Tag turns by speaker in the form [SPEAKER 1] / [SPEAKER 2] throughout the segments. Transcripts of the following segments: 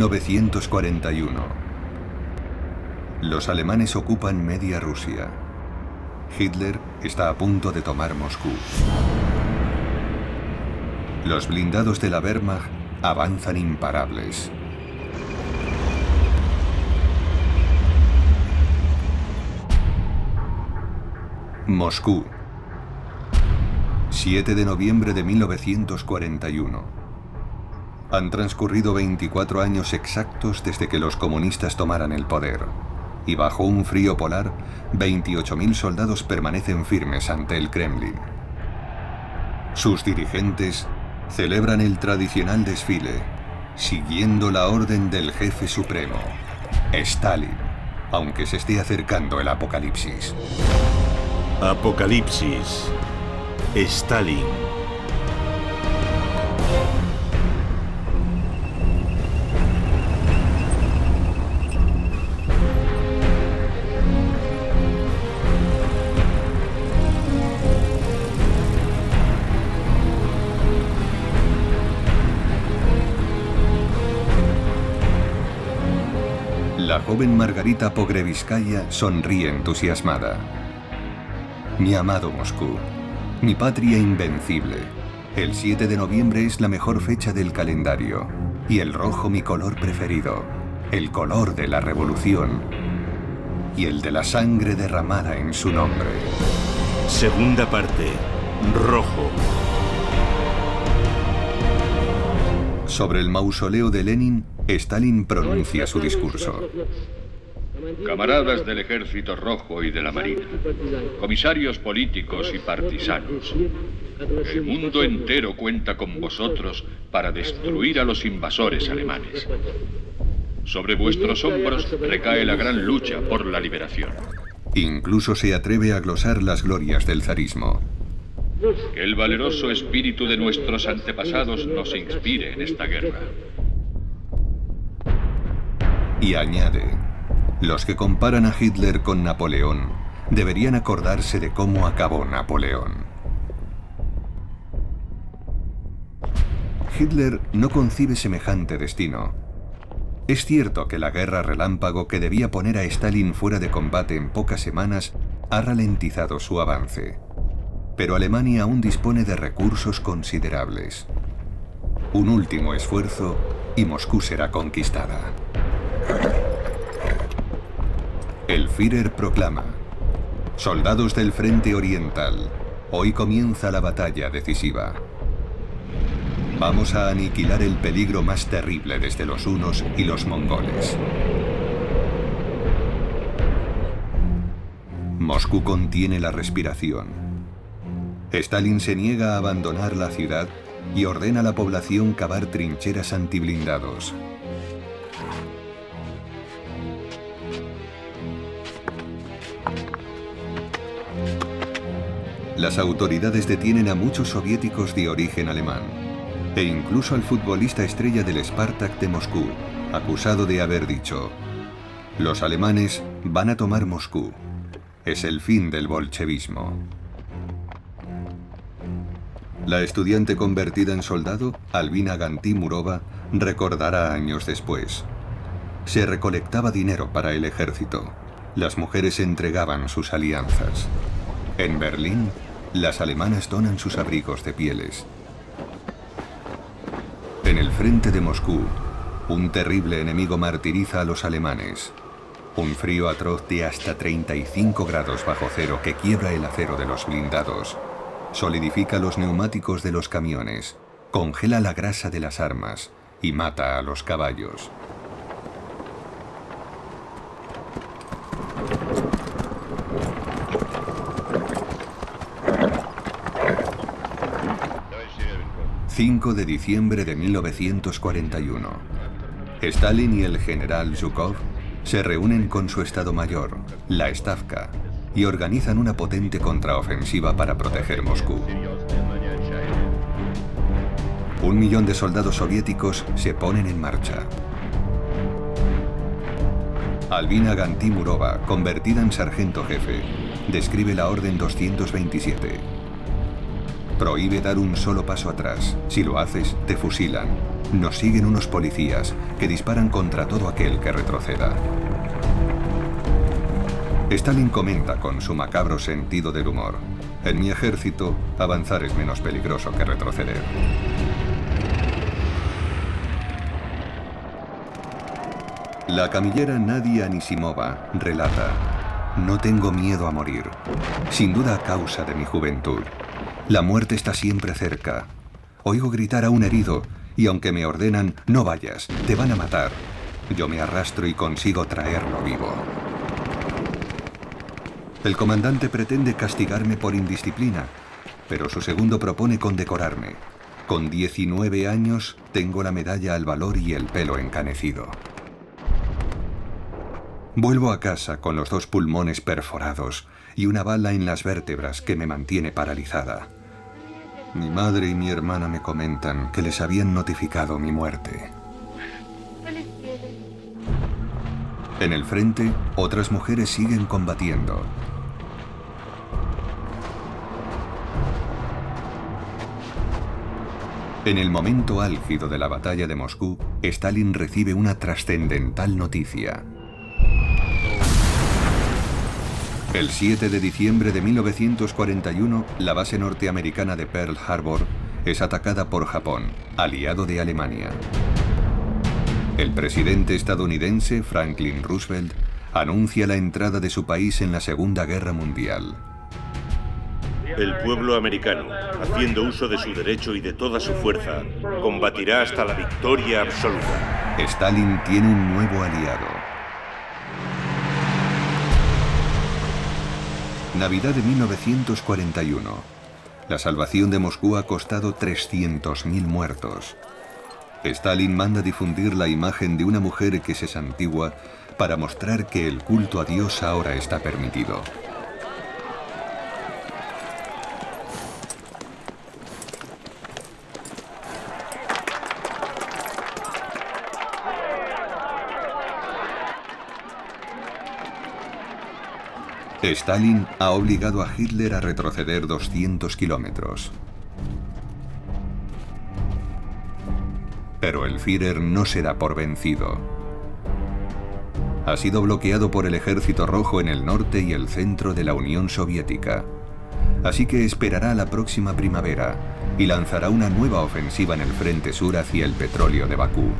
[SPEAKER 1] 1941. Los alemanes ocupan media Rusia. Hitler está a punto de tomar Moscú. Los blindados de la Wehrmacht avanzan imparables. Moscú. 7 de noviembre de 1941. Han transcurrido 24 años exactos desde que los comunistas tomaran el poder. Y bajo un frío polar, 28.000 soldados permanecen firmes ante el Kremlin. Sus dirigentes celebran el tradicional desfile, siguiendo la orden del jefe supremo, Stalin, aunque se esté acercando el apocalipsis.
[SPEAKER 2] Apocalipsis. Stalin.
[SPEAKER 1] La joven Margarita Pogreviskaya sonríe entusiasmada. Mi amado Moscú, mi patria invencible. El 7 de noviembre es la mejor fecha del calendario. Y el rojo mi color preferido. El color de la revolución. Y el de la sangre derramada en su nombre.
[SPEAKER 2] Segunda parte. Rojo.
[SPEAKER 1] Sobre el mausoleo de Lenin, Stalin pronuncia su discurso.
[SPEAKER 3] Camaradas del Ejército Rojo y de la Marina, comisarios políticos y partisanos, el mundo entero cuenta con vosotros para destruir a los invasores alemanes. Sobre vuestros hombros recae la gran lucha por la liberación.
[SPEAKER 1] Incluso se atreve a glosar las glorias del zarismo.
[SPEAKER 3] Que el valeroso espíritu de nuestros antepasados nos inspire en esta guerra.
[SPEAKER 1] Y añade, los que comparan a Hitler con Napoleón deberían acordarse de cómo acabó Napoleón. Hitler no concibe semejante destino. Es cierto que la guerra relámpago que debía poner a Stalin fuera de combate en pocas semanas ha ralentizado su avance. Pero Alemania aún dispone de recursos considerables. Un último esfuerzo y Moscú será conquistada. El Führer proclama: soldados del Frente Oriental, hoy comienza la batalla decisiva. Vamos a aniquilar el peligro más terrible desde los hunos y los mongoles. Moscú contiene la respiración. Stalin se niega a abandonar la ciudad y ordena a la población cavar trincheras antiblindados. Las autoridades detienen a muchos soviéticos de origen alemán, e incluso al futbolista estrella del Spartak de Moscú, acusado de haber dicho: los alemanes van a tomar Moscú. Es el fin del bolchevismo. La estudiante convertida en soldado, Albina Gantimurova, recordará años después. Se recolectaba dinero para el ejército. Las mujeres entregaban sus alianzas. En Berlín, las alemanas donan sus abrigos de pieles. En el frente de Moscú, un terrible enemigo martiriza a los alemanes. Un frío atroz de hasta 35 grados bajo cero que quiebra el acero de los blindados. Solidifica los neumáticos de los camiones, congela la grasa de las armas y mata a los caballos. ...5 de diciembre de 1941... Stalin y el general Zhukov se reúnen con su Estado Mayor, la Stavka, y organizan una potente contraofensiva para proteger Moscú. 1 millón de soldados soviéticos se ponen en marcha. Albina Gantimurova, convertida en sargento jefe, describe la Orden 227. Prohíbe dar un solo paso atrás. Si lo haces, te fusilan. Nos siguen unos policías que disparan contra todo aquel que retroceda. Stalin comenta con su macabro sentido del humor: en mi ejército, avanzar es menos peligroso que retroceder. La camillera Nadia Anisimova relata: no tengo miedo a morir, sin duda a causa de mi juventud. La muerte está siempre cerca. Oigo gritar a un herido y aunque me ordenan, no vayas, te van a matar, yo me arrastro y consigo traerlo vivo. El comandante pretende castigarme por indisciplina, pero su segundo propone condecorarme. Con 19 años tengo la medalla al valor y el pelo encanecido. Vuelvo a casa con los 2 pulmones perforados y una bala en las vértebras que me mantiene paralizada. Mi madre y mi hermana me comentan que les habían notificado mi muerte. En el frente, otras mujeres siguen combatiendo. En el momento álgido de la batalla de Moscú, Stalin recibe una trascendental noticia. El 7 de diciembre de 1941, la base norteamericana de Pearl Harbor es atacada por Japón, aliado de Alemania. El presidente estadounidense Franklin Roosevelt anuncia la entrada de su país en la Segunda Guerra Mundial.
[SPEAKER 2] El pueblo americano, haciendo uso de su derecho y de toda su fuerza, combatirá hasta la victoria absoluta.
[SPEAKER 1] Stalin tiene un nuevo aliado. Navidad de 1941. La salvación de Moscú ha costado 300.000 muertos. Stalin manda difundir la imagen de una mujer que se santigua para mostrar que el culto a Dios ahora está permitido. Stalin ha obligado a Hitler a retroceder 200 kilómetros. Pero el Führer no se da por vencido. Ha sido bloqueado por el Ejército Rojo en el norte y el centro de la Unión Soviética. Así que esperará la próxima primavera y lanzará una nueva ofensiva en el frente sur hacia el petróleo de Bakú.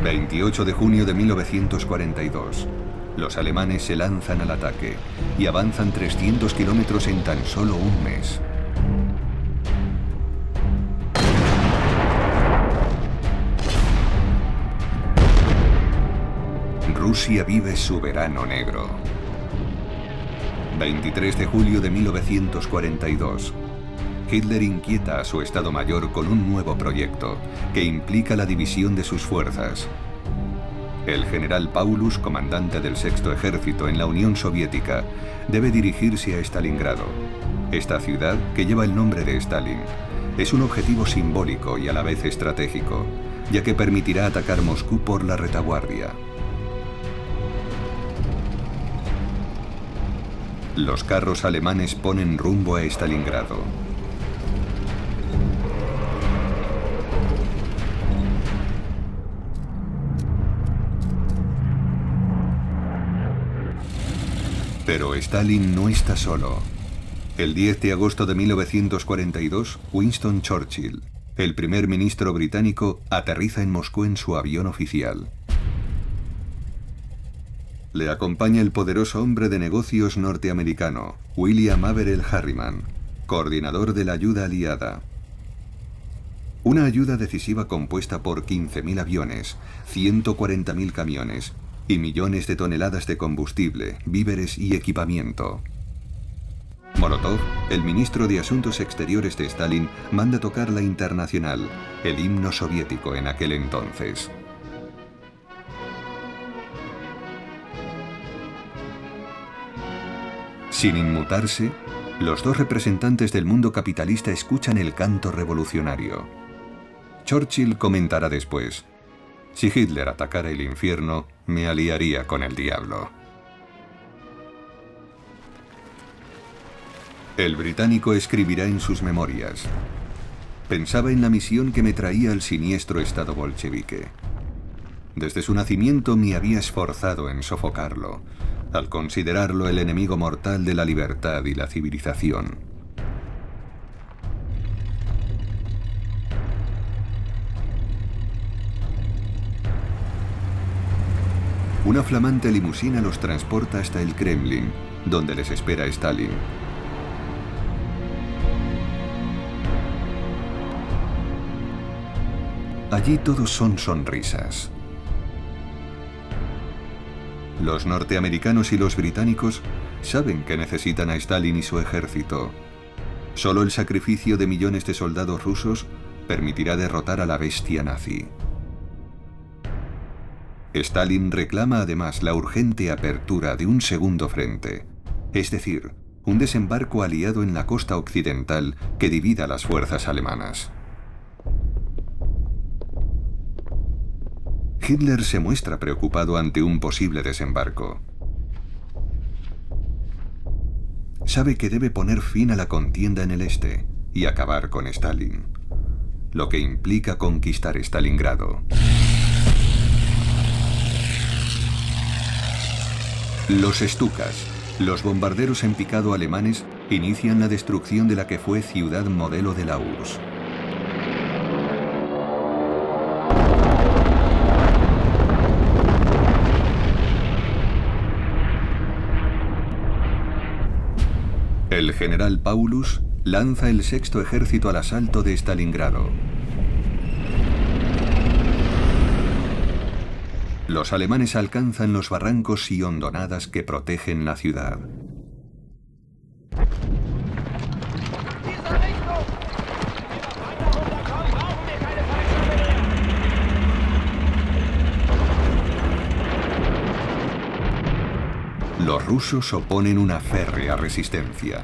[SPEAKER 1] 28 de junio de 1942. Los alemanes se lanzan al ataque y avanzan 300 kilómetros en tan solo un mes. Rusia vive su verano negro. 23 de julio de 1942. Hitler inquieta a su Estado Mayor con un nuevo proyecto que implica la división de sus fuerzas. El general Paulus, comandante del Sexto Ejército en la Unión Soviética, debe dirigirse a Stalingrado. Esta ciudad, que lleva el nombre de Stalin, es un objetivo simbólico y a la vez estratégico, ya que permitirá atacar Moscú por la retaguardia. Los carros alemanes ponen rumbo a Stalingrado. Pero Stalin no está solo. El 10 de agosto de 1942, Winston Churchill, el primer ministro británico, aterriza en Moscú en su avión oficial. Le acompaña el poderoso hombre de negocios norteamericano, William Averell Harriman, coordinador de la ayuda aliada. Una ayuda decisiva compuesta por 15.000 aviones, 140.000 camiones y millones de toneladas de combustible, víveres y equipamiento. Molotov, el ministro de Asuntos Exteriores de Stalin, manda tocar la Internacional, el himno soviético en aquel entonces. Sin inmutarse, los dos representantes del mundo capitalista escuchan el canto revolucionario. Churchill comentará después: si Hitler atacara el infierno, me aliaría con el diablo. El británico escribirá en sus memorias: pensaba en la misión que me traía al siniestro estado bolchevique. Desde su nacimiento me había esforzado en sofocarlo, al considerarlo el enemigo mortal de la libertad y la civilización. Una flamante limusina los transporta hasta el Kremlin, donde les espera Stalin. Allí todos son sonrisas. Los norteamericanos y los británicos saben que necesitan a Stalin y su ejército. Solo el sacrificio de millones de soldados rusos permitirá derrotar a la bestia nazi. Stalin reclama además la urgente apertura de un segundo frente, es decir, un desembarco aliado en la costa occidental que divida las fuerzas alemanas. Hitler se muestra preocupado ante un posible desembarco. Sabe que debe poner fin a la contienda en el este y acabar con Stalin, lo que implica conquistar Stalingrado. Los Stukas, los bombarderos en picado alemanes, inician la destrucción de la que fue ciudad modelo de la URSS. El general Paulus lanza el sexto ejército al asalto de Stalingrado. Los alemanes alcanzan los barrancos y hondonadas que protegen la ciudad. Los rusos oponen una férrea resistencia.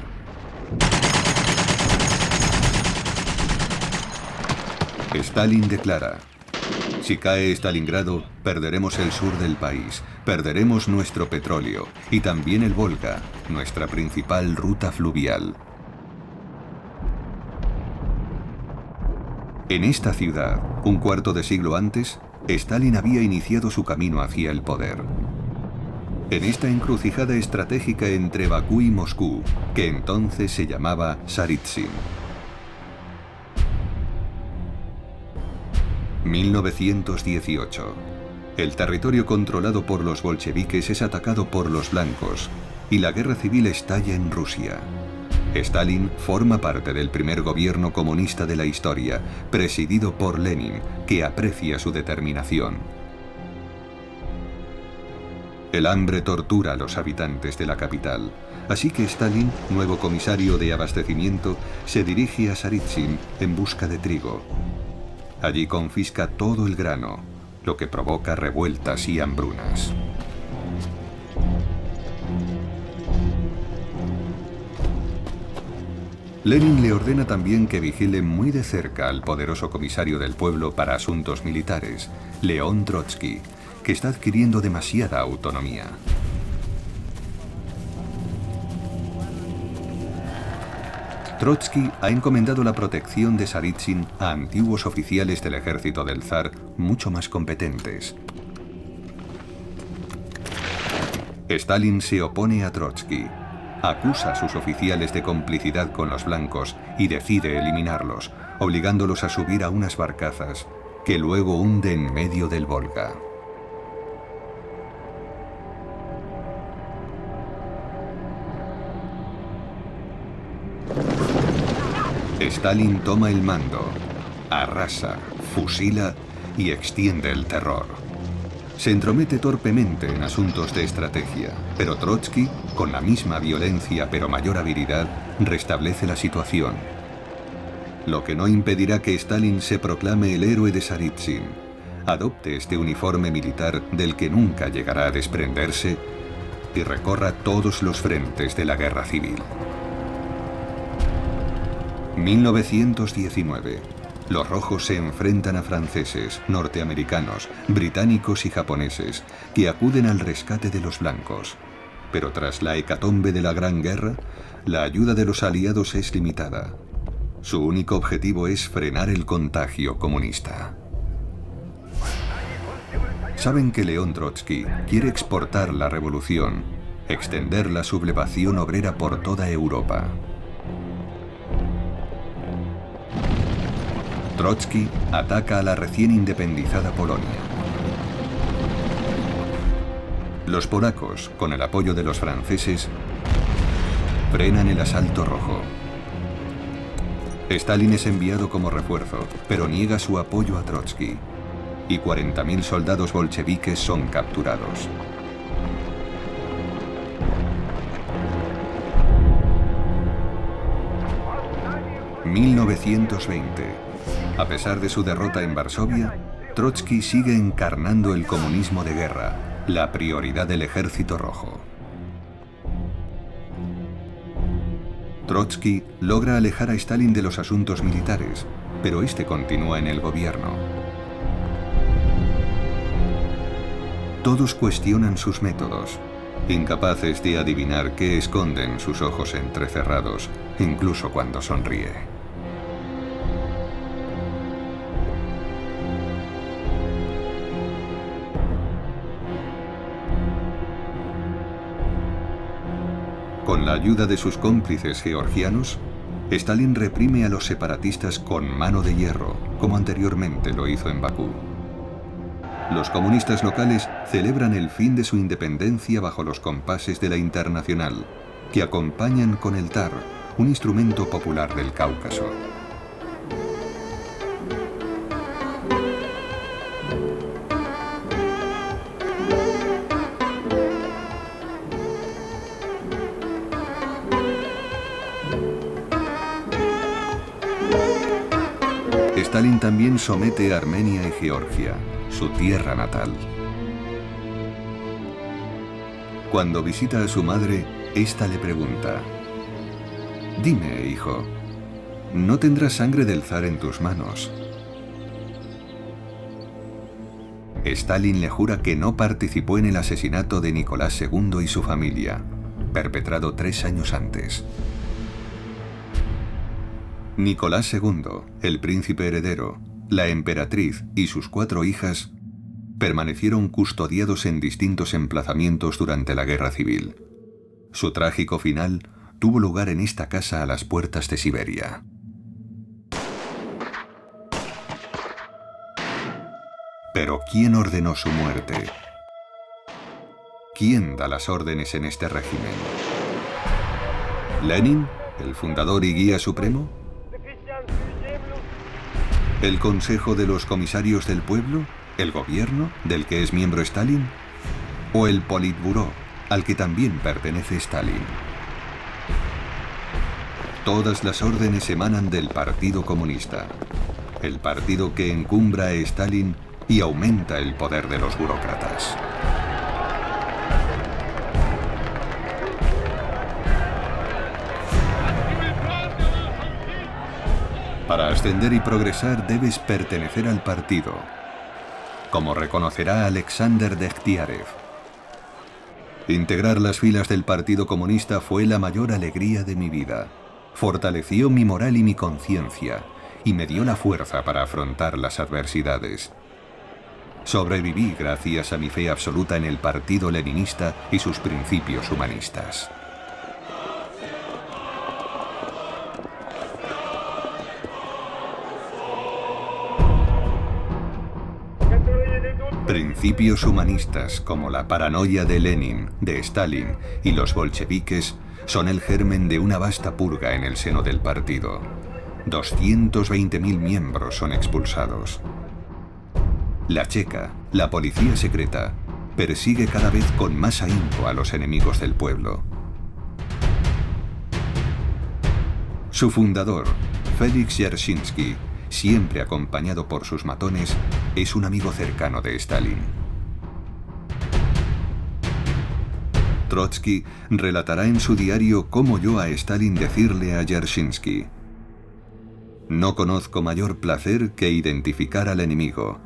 [SPEAKER 1] Stalin declara: si cae Stalingrado, perderemos el sur del país, perderemos nuestro petróleo y también el Volga, nuestra principal ruta fluvial. En esta ciudad, un cuarto de siglo antes, Stalin había iniciado su camino hacia el poder. En esta encrucijada estratégica entre Bakú y Moscú, que entonces se llamaba Saritsyn. 1918. El territorio controlado por los bolcheviques es atacado por los blancos y la guerra civil estalla en Rusia. Stalin forma parte del primer gobierno comunista de la historia, presidido por Lenin, que aprecia su determinación. El hambre tortura a los habitantes de la capital, así que Stalin, nuevo comisario de abastecimiento, se dirige a Saritsyn en busca de trigo. Allí confisca todo el grano, lo que provoca revueltas y hambrunas. Lenin le ordena también que vigile muy de cerca al poderoso comisario del pueblo para asuntos militares, León Trotsky, que está adquiriendo demasiada autonomía. Trotsky ha encomendado la protección de Saritsyn a antiguos oficiales del ejército del zar mucho más competentes. Stalin se opone a Trotsky, acusa a sus oficiales de complicidad con los blancos y decide eliminarlos, obligándolos a subir a unas barcazas que luego hunde en medio del Volga. Stalin toma el mando, arrasa, fusila y extiende el terror. Se entromete torpemente en asuntos de estrategia, pero Trotsky, con la misma violencia pero mayor habilidad, restablece la situación. Lo que no impedirá que Stalin se proclame el héroe de Saritsyn, adopte este uniforme militar del que nunca llegará a desprenderse y recorra todos los frentes de la guerra civil. 1919. Los rojos se enfrentan a franceses, norteamericanos, británicos y japoneses, que acuden al rescate de los blancos. Pero tras la hecatombe de la Gran Guerra, la ayuda de los aliados es limitada. Su único objetivo es frenar el contagio comunista. Saben que León Trotsky quiere exportar la revolución, extender la sublevación obrera por toda Europa. Trotsky ataca a la recién independizada Polonia. Los polacos, con el apoyo de los franceses, frenan el asalto rojo. Stalin es enviado como refuerzo, pero niega su apoyo a Trotsky, y 40.000 soldados bolcheviques son capturados. ...1920... A pesar de su derrota en Varsovia, Trotsky sigue encarnando el comunismo de guerra, la prioridad del Ejército Rojo. Trotsky logra alejar a Stalin de los asuntos militares, pero este continúa en el gobierno. Todos cuestionan sus métodos, incapaces de adivinar qué esconden sus ojos entrecerrados, incluso cuando sonríe. Con la ayuda de sus cómplices georgianos, Stalin reprime a los separatistas con mano de hierro, como anteriormente lo hizo en Bakú. Los comunistas locales celebran el fin de su independencia bajo los compases de la Internacional, que acompañan con el tar, un instrumento popular del Cáucaso. Stalin también somete a Armenia y Georgia, su tierra natal. Cuando visita a su madre, ésta le pregunta: «Dime, hijo, ¿no tendrás sangre del zar en tus manos?» Stalin le jura que no participó en el asesinato de Nicolás II y su familia, perpetrado 3 años antes. Nicolás II, el príncipe heredero, la emperatriz y sus 4 hijas permanecieron custodiados en distintos emplazamientos durante la Guerra Civil. Su trágico final tuvo lugar en esta casa a las puertas de Siberia. Pero ¿quién ordenó su muerte? ¿Quién da las órdenes en este régimen? ¿Lenin, el fundador y guía supremo? ¿El Consejo de los Comisarios del Pueblo? ¿El gobierno, del que es miembro Stalin? ¿O el Politburó, al que también pertenece Stalin? Todas las órdenes emanan del Partido Comunista, el partido que encumbra a Stalin y aumenta el poder de los burócratas. Para ascender y progresar debes pertenecer al partido, como reconocerá Alexander Dekhtiarev. Integrar las filas del Partido Comunista fue la mayor alegría de mi vida. Fortaleció mi moral y mi conciencia, y me dio la fuerza para afrontar las adversidades. Sobreviví gracias a mi fe absoluta en el Partido Leninista y sus principios humanistas. Principios humanistas como la paranoia de Lenin, de Stalin y los bolcheviques son el germen de una vasta purga en el seno del partido. 220.000 miembros son expulsados. La Checa, la policía secreta, persigue cada vez con más ahínco a los enemigos del pueblo. Su fundador, Félix Dzerzhinsky, siempre acompañado por sus matones, es un amigo cercano de Stalin. Trotsky relatará en su diario cómo oyó a Stalin decirle a Dzerzhinsky: «No conozco mayor placer que identificar al enemigo,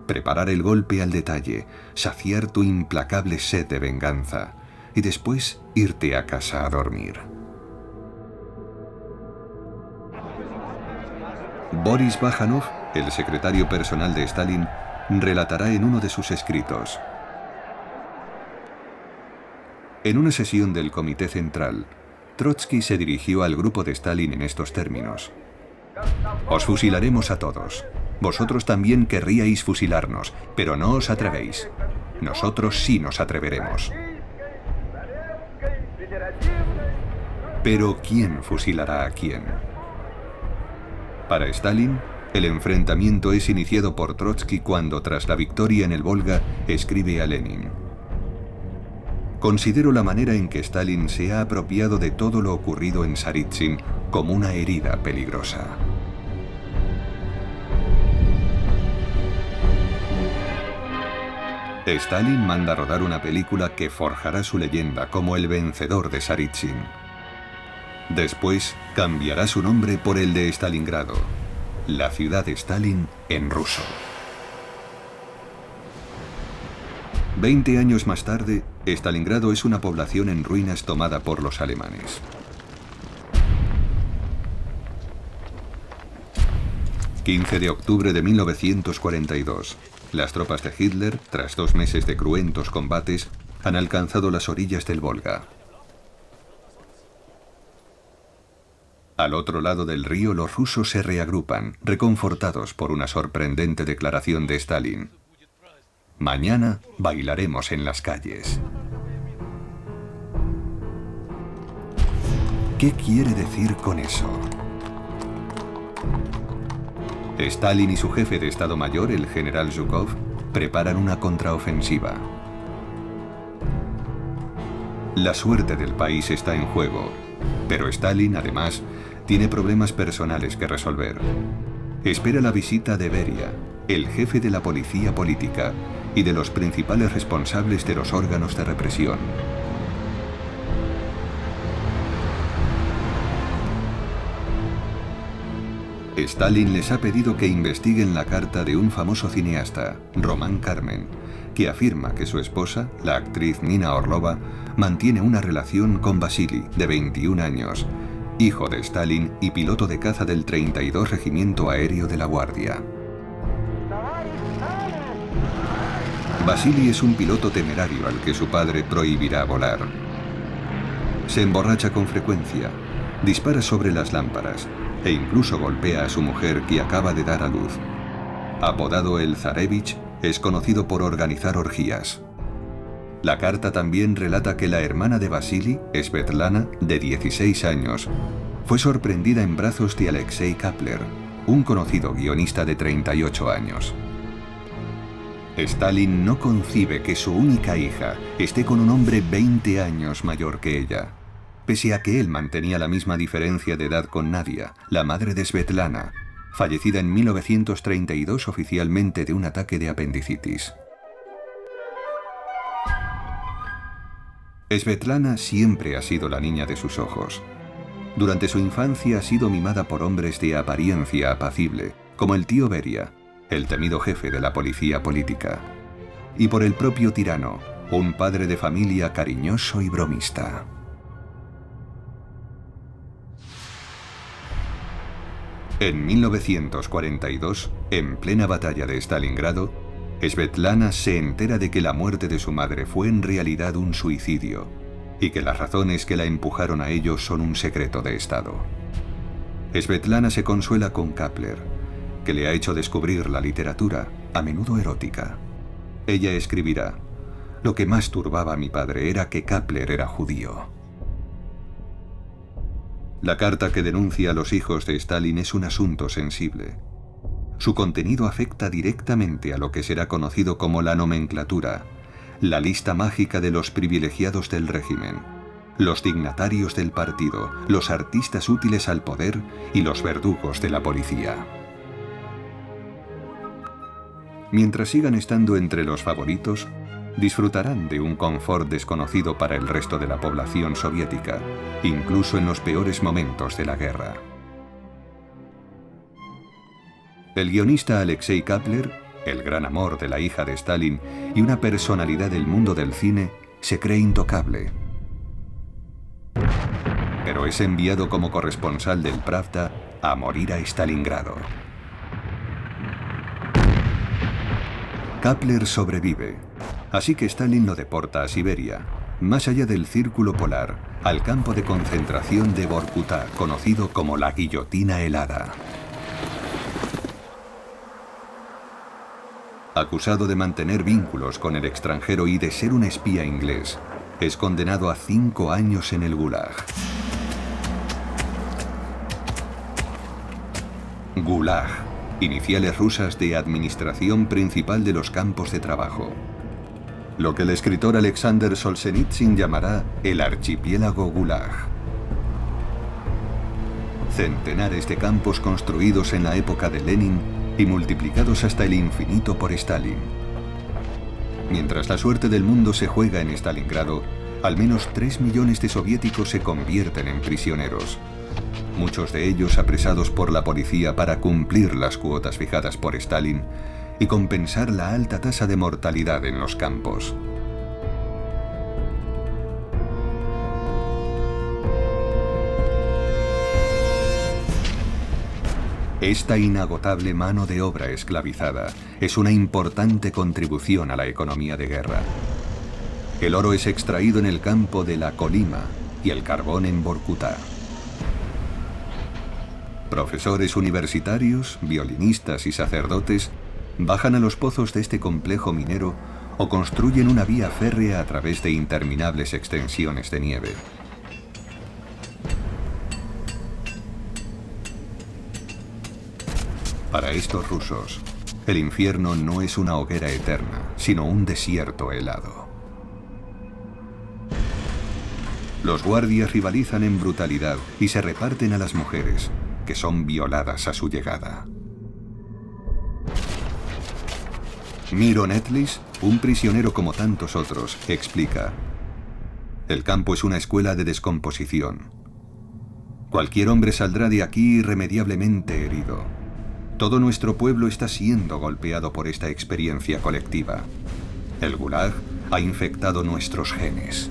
[SPEAKER 1] preparar el golpe al detalle, saciar tu implacable sed de venganza y después irte a casa a dormir». Boris Bajanov, el secretario personal de Stalin, relatará en uno de sus escritos. En una sesión del Comité Central, Trotsky se dirigió al grupo de Stalin en estos términos. Os fusilaremos a todos. Vosotros también querríais fusilarnos, pero no os atrevéis. Nosotros sí nos atreveremos. Pero ¿quién fusilará a quién? Para Stalin, el enfrentamiento es iniciado por Trotsky cuando, tras la victoria en el Volga, escribe a Lenin: considero la manera en que Stalin se ha apropiado de todo lo ocurrido en Saritsyn como una herida peligrosa. Stalin manda rodar una película que forjará su leyenda como el vencedor de Saritsyn. Después cambiará su nombre por el de Stalingrado, la ciudad de Stalin en ruso. 20 años más tarde, Stalingrado es una población en ruinas tomada por los alemanes. ...15 de octubre de 1942... las tropas de Hitler, tras 2 meses de cruentos combates, han alcanzado las orillas del Volga. Al otro lado del río, los rusos se reagrupan, reconfortados por una sorprendente declaración de Stalin. Mañana bailaremos en las calles. ¿Qué quiere decir con eso? Stalin y su jefe de Estado Mayor, el general Zhukov, preparan una contraofensiva. La suerte del país está en juego, pero Stalin, además, tiene problemas personales que resolver. Espera la visita de Beria, el jefe de la policía política y de los principales responsables de los órganos de represión. Stalin les ha pedido que investiguen la carta de un famoso cineasta, Román Carmen, que afirma que su esposa, la actriz Nina Orlova, mantiene una relación con Vasily, de 21 años, hijo de Stalin y piloto de caza del 32 Regimiento Aéreo de la Guardia. Vasily es un piloto temerario al que su padre prohibirá volar. Se emborracha con frecuencia, dispara sobre las lámparas e incluso golpea a su mujer que acaba de dar a luz. Apodado el Zarevich, es conocido por organizar orgías. La carta también relata que la hermana de Vasily, Svetlana, de 16 años, fue sorprendida en brazos de Alexei Kapler, un conocido guionista de 38 años. Stalin no concibe que su única hija esté con un hombre 20 años mayor que ella, pese a que él mantenía la misma diferencia de edad con Nadia, la madre de Svetlana, fallecida en 1932 oficialmente de un ataque de apendicitis. Svetlana siempre ha sido la niña de sus ojos. Durante su infancia ha sido mimada por hombres de apariencia apacible, como el tío Beria, el temido jefe de la policía política, y por el propio tirano, un padre de familia cariñoso y bromista. En 1942, en plena batalla de Stalingrado, Svetlana se entera de que la muerte de su madre fue en realidad un suicidio y que las razones que la empujaron a ello son un secreto de Estado. Svetlana se consuela con Kapler, que le ha hecho descubrir la literatura, a menudo erótica. Ella escribirá: lo que más turbaba a mi padre era que Kapler era judío. La carta que denuncia a los hijos de Stalin es un asunto sensible. Su contenido afecta directamente a lo que será conocido como la nomenclatura, la lista mágica de los privilegiados del régimen, los dignatarios del partido, los artistas útiles al poder y los verdugos de la policía. Mientras sigan estando entre los favoritos, disfrutarán de un confort desconocido para el resto de la población soviética, incluso en los peores momentos de la guerra. El guionista Alexei Kapler, el gran amor de la hija de Stalin y una personalidad del mundo del cine, se cree intocable. Pero es enviado como corresponsal del Pravda a morir a Stalingrado. Kapler sobrevive, así que Stalin lo deporta a Siberia, más allá del círculo polar, al campo de concentración de Vorkuta, conocido como la guillotina helada. Acusado de mantener vínculos con el extranjero y de ser un espía inglés, es condenado a 5 años en el Gulag. Gulag, iniciales rusas de Administración Principal de los Campos de Trabajo. Lo que el escritor Alexander Solzhenitsyn llamará el archipiélago Gulag. Centenares de campos construidos en la época de Lenin y multiplicados hasta el infinito por Stalin. Mientras la suerte del mundo se juega en Stalingrado, al menos 3 millones de soviéticos se convierten en prisioneros. Muchos de ellos apresados por la policía para cumplir las cuotas fijadas por Stalin y compensar la alta tasa de mortalidad en los campos. Esta inagotable mano de obra esclavizada es una importante contribución a la economía de guerra. El oro es extraído en el campo de la Colima y el carbón en Vorkuta. Profesores universitarios, violinistas y sacerdotes bajan a los pozos de este complejo minero o construyen una vía férrea a través de interminables extensiones de nieve. Para estos rusos, el infierno no es una hoguera eterna, sino un desierto helado. Los guardias rivalizan en brutalidad y se reparten a las mujeres, que son violadas a su llegada. Miro Netlis, un prisionero como tantos otros, explica: el campo es una escuela de descomposición. Cualquier hombre saldrá de aquí irremediablemente herido. Todo nuestro pueblo está siendo golpeado por esta experiencia colectiva. El Gulag ha infectado nuestros genes.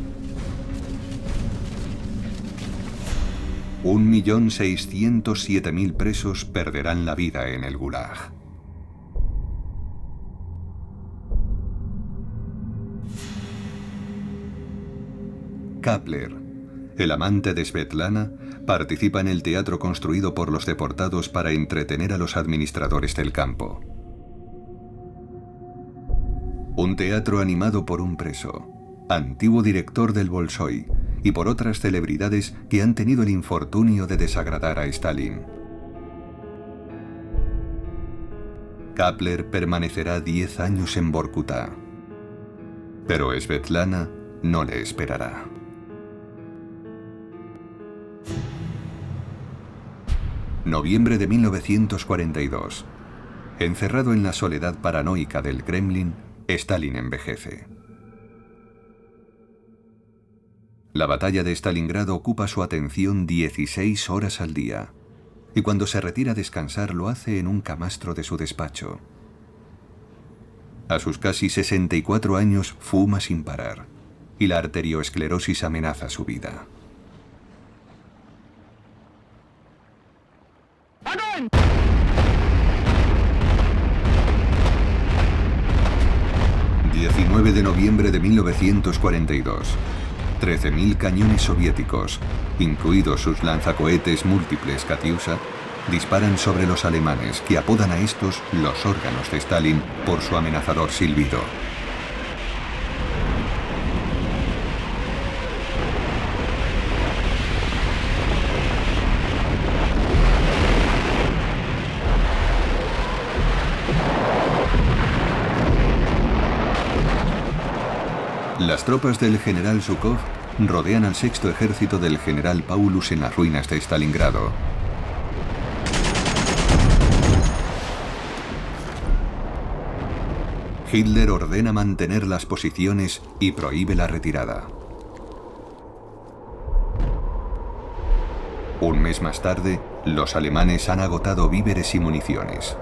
[SPEAKER 1] 1.607.000 presos perderán la vida en el Gulag. Kapler, el amante de Svetlana, participa en el teatro construido por los deportados para entretener a los administradores del campo. Un teatro animado por un preso, antiguo director del Bolshoi, y por otras celebridades que han tenido el infortunio de desagradar a Stalin. Kapler permanecerá 10 años en Vorkuta, pero Svetlana no le esperará. Noviembre de 1942. Encerrado en la soledad paranoica del Kremlin, Stalin envejece. La batalla de Stalingrado ocupa su atención 16 horas al día, y cuando se retira a descansar lo hace en un camastro de su despacho. A sus casi 64 años fuma sin parar, y la arterioesclerosis amenaza su vida. ...19 de noviembre de 1942... 13.000 cañones soviéticos, incluidos sus lanzacohetes múltiples Katyusha, disparan sobre los alemanes, que apodan a estos los órganos de Stalin por su amenazador silbido. Las tropas del general Zhukov rodean al sexto ejército del general Paulus en las ruinas de Stalingrado. Hitler ordena mantener las posiciones y prohíbe la retirada. Un mes más tarde, los alemanes han agotado víveres y municiones.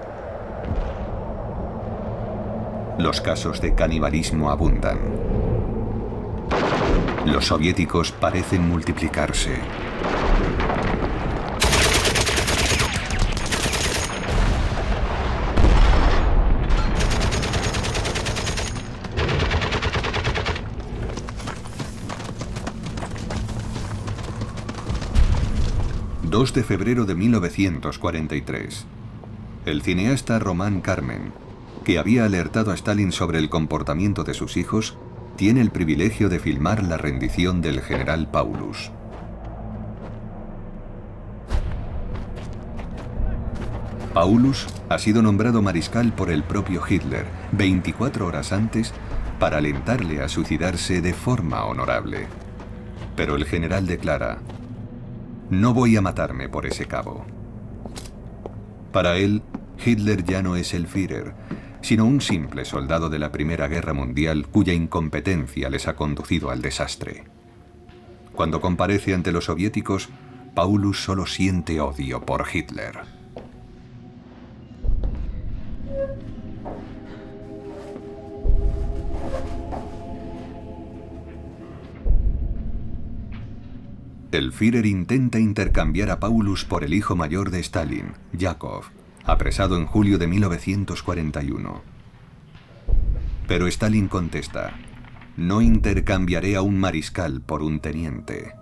[SPEAKER 1] Los casos de canibalismo abundan. Los soviéticos parecen multiplicarse. 2 de febrero de 1943. El cineasta Roman Carmen, que había alertado a Stalin sobre el comportamiento de sus hijos, tiene el privilegio de filmar la rendición del general Paulus. Paulus ha sido nombrado mariscal por el propio Hitler 24 horas antes para alentarle a suicidarse de forma honorable. Pero el general declara: "No voy a matarme por ese cabo". Para él, Hitler ya no es el Führer, sino un simple soldado de la Primera Guerra Mundial cuya incompetencia les ha conducido al desastre. Cuando comparece ante los soviéticos, Paulus solo siente odio por Hitler. El Führer intenta intercambiar a Paulus por el hijo mayor de Stalin, Yakov, apresado en julio de 1941. Pero Stalin contesta: "No intercambiaré a un mariscal por un teniente".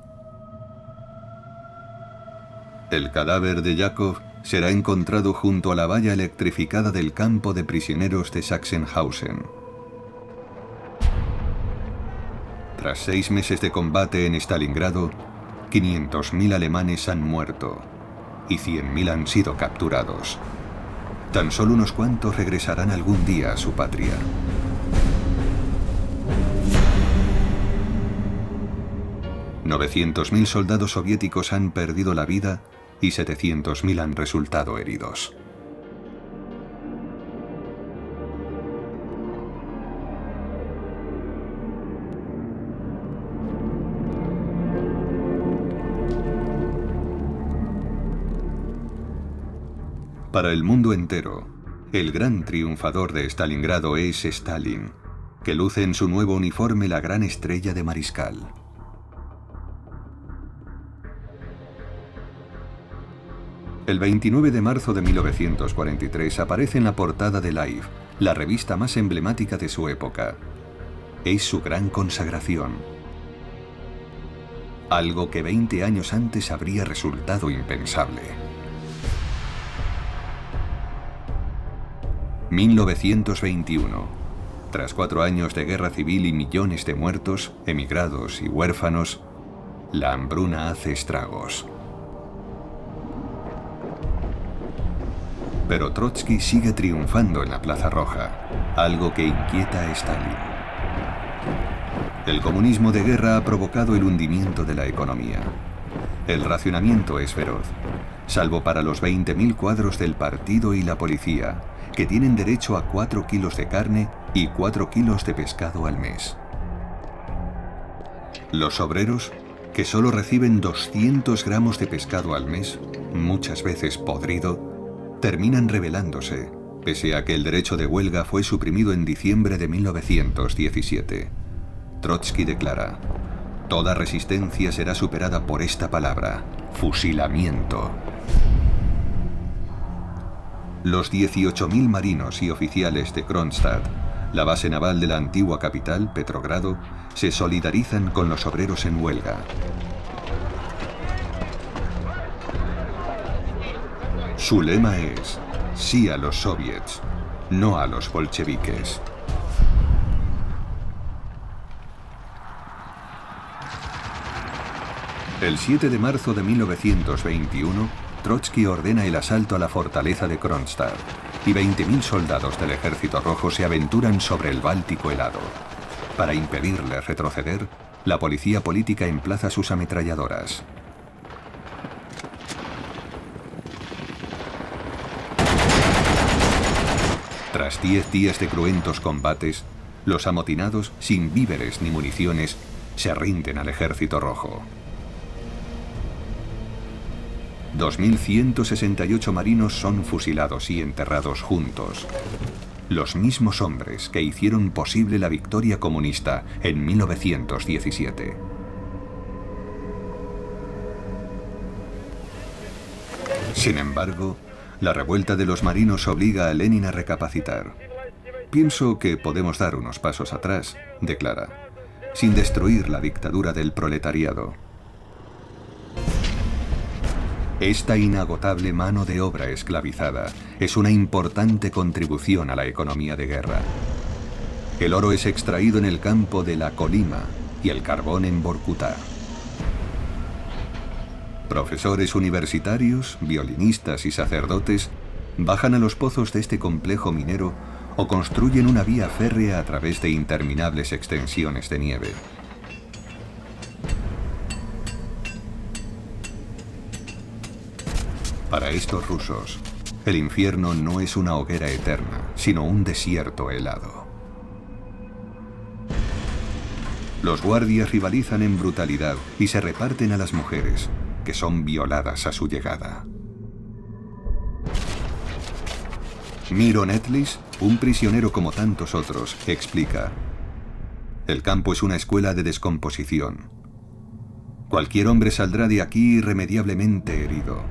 [SPEAKER 1] El cadáver de Yakov será encontrado junto a la valla electrificada del campo de prisioneros de Sachsenhausen. Tras 6 meses de combate en Stalingrado, 500.000 alemanes han muerto y 100.000 han sido capturados. Tan solo unos cuantos regresarán algún día a su patria. $900.000 soldados soviéticos han perdido la vida y 700.000 han resultado heridos. Para el mundo entero, el gran triunfador de Stalingrado es Stalin, que luce en su nuevo uniforme la gran estrella de mariscal. El 29 de marzo de 1943 aparece en la portada de Life, la revista más emblemática de su época. Es su gran consagración. Algo que 20 años antes habría resultado impensable. 1921. Tras 4 años de guerra civil y millones de muertos, emigrados y huérfanos, la hambruna hace estragos. Pero Trotsky sigue triunfando en la Plaza Roja, algo que inquieta a Stalin. El comunismo de guerra ha provocado el hundimiento de la economía. El racionamiento es feroz, salvo para los 20.000 cuadros del partido y la policía, que tienen derecho a 4 kilos de carne y 4 kilos de pescado al mes. Los obreros, que solo reciben 200 gramos de pescado al mes, muchas veces podrido, terminan rebelándose, pese a que el derecho de huelga fue suprimido en diciembre de 1917. Trotsky declara: "Toda resistencia será superada por esta palabra: fusilamiento". Los 18.000 marinos y oficiales de Kronstadt, la base naval de la antigua capital, Petrogrado, se solidarizan con los obreros en huelga. Su lema es: sí a los soviets, no a los bolcheviques. El 7 de marzo de 1921, Trotsky ordena el asalto a la fortaleza de Kronstadt y 20.000 soldados del Ejército Rojo se aventuran sobre el Báltico helado. Para impedirle retroceder, la policía política emplaza sus ametralladoras. Tras 10 días de cruentos combates, los amotinados, sin víveres ni municiones, se rinden al Ejército Rojo. 2.168 marinos son fusilados y enterrados juntos. Los mismos hombres que hicieron posible la victoria comunista en 1917. Sin embargo, la revuelta de los marinos obliga a Lenin a recapacitar. "Pienso que podemos dar unos pasos atrás", declara, "sin destruir la dictadura del proletariado". Esta inagotable mano de obra esclavizada es una importante contribución a la economía de guerra. El oro es extraído en el campo de la Colima y el carbón en Vorkutá. Profesores universitarios, violinistas y sacerdotes bajan a los pozos de este complejo minero o construyen una vía férrea a través de interminables extensiones de nieve. Para estos rusos, el infierno no es una hoguera eterna, sino un desierto helado. Los guardias rivalizan en brutalidad y se reparten a las mujeres, que son violadas a su llegada. Miro Netlis, un prisionero como tantos otros, explica: el campo es una escuela de descomposición. Cualquier hombre saldrá de aquí irremediablemente herido.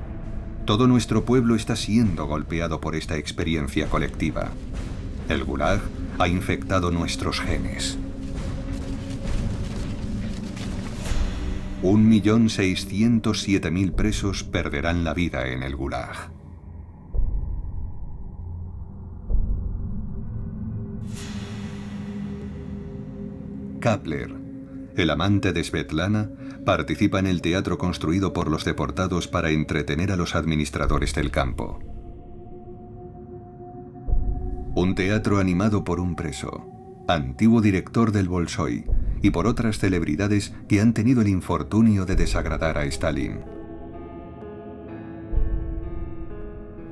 [SPEAKER 1] Todo nuestro pueblo está siendo golpeado por esta experiencia colectiva. El Gulag ha infectado nuestros genes. 1.607.000 presos perderán la vida en el Gulag. Kapler, el amante de Svetlana, participa en el teatro construido por los deportados para entretener a los administradores del campo. Un teatro animado por un preso, antiguo director del Bolshoi, y por otras celebridades que han tenido el infortunio de desagradar a Stalin.